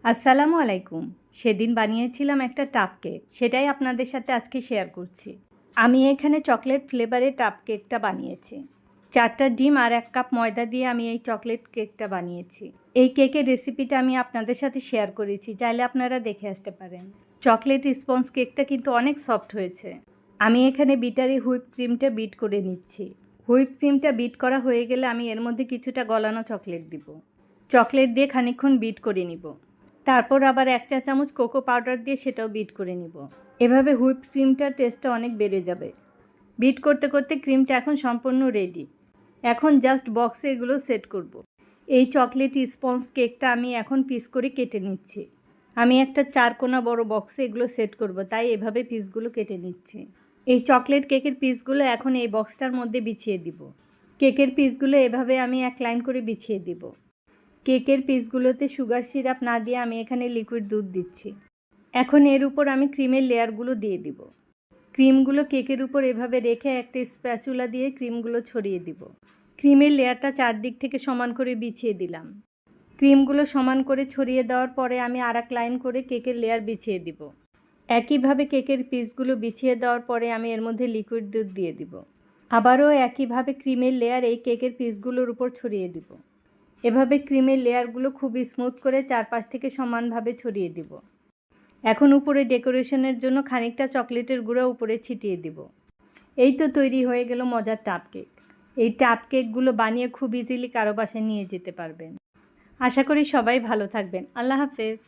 আসসালামু আলাইকুম। সেদিন বানিয়েছিলাম একটা টাপ কেক, সেটাই আপনাদের সাথে আজকে শেয়ার করছি। আমি এখানে চকলেট ফ্লেভারের টাপ কেকটা বানিয়েছি। 4টা ডিম আর 1 কাপ ময়দা দিয়ে আমি এই চকলেট কেকটা বানিয়েছি। এই কেকের রেসিপিটা আমি আপনাদের সাথে শেয়ার করেছি, চাইলে আপনারা দেখে আসতে পারেন। চকলেট স্পঞ্জ কেকটা কিন্তু অনেক সফট হয়েছে। আমি এখানে বিটারে হুইপ ক্রিমটা বিট করে নিচ্ছি। হুইপ ক্রিমটা বিট করা হয়ে গেলে আমি এর মধ্যে কিছুটা গলানো চকলেট দিব। চকলেট দিয়ে খানিকক্ষণ বিট করে নিব। তারপর আবার 1 চা চামচ কোকো পাউডার দিয়ে সেটাও বিট করে নিব। এভাবে হুইপ ক্রিমটার টেস্টটা অনেক বেড়ে যাবে। বিট করতে করতে ক্রিমটা এখন সম্পূর্ণ রেডি। এখন জাস্ট বক্সে এগুলো সেট করব। এই চকলেট স্পঞ্জ কেকটা আমি এখন পিস করে কেটে নিচ্ছি। আমি একটা 4 কোনা বড় বক্সে এগুলো সেট করব, তাই এভাবে পিসগুলো কেটে নিচ্ছি। এই চকলেট কেকের পিসগুলো এখন এই বক্সটার মধ্যে বিছিয়ে দিব। কেকের পিসগুলো এভাবে আমি এক লাইন করে বিছিয়ে দিব। কেকের পিসগুলোতে সুগার সিরাপ না দিয়ে আমি এখানে লিকুইড দুধ দিচ্ছি। এখন এর উপর আমি ক্রিমের লেয়ারগুলো দিয়ে দিব। ক্রিমগুলো কেকের উপর এভাবে রেখে একটা স্প্যাচুলা দিয়ে ক্রিমগুলো ছড়িয়ে দিব। ক্রিমের লেয়ারটা চারদিক থেকে সমান করে বিছিয়ে দিলাম। ক্রিমগুলো সমান করে ছড়িয়ে দেওয়ার পরে আমি আর এক লাইন করে কেকের লেয়ার বিছিয়ে দিব। একইভাবে কেকের পিসগুলো বিছিয়ে দেওয়ার পরে আমি এর মধ্যে লিকুইড দুধ দিয়ে দিব। আবারও একইভাবে ক্রিমের লেয়ার এই কেকের পিসগুলোর উপর ছড়িয়ে দিব। এভাবে ক্রিমের লেয়ারগুলো খুব স্মুথ করে চারপাশ থেকে সমানভাবে ছড়িয়ে দিব। এখন উপরে ডেকোরেশনের জন্য খানিকটা চকলেটের গুঁড়ো উপরে ছিটিয়ে দিব। এই তো তৈরি হয়ে গেল মজার টাপ কেক। এই টাপ কেকগুলো বানিয়ে খুব ইজিলি কারো বাসায় নিয়ে যেতে পারবেন। আশা করি সবাই ভালো থাকবেন। আল্লাহ হাফেজ।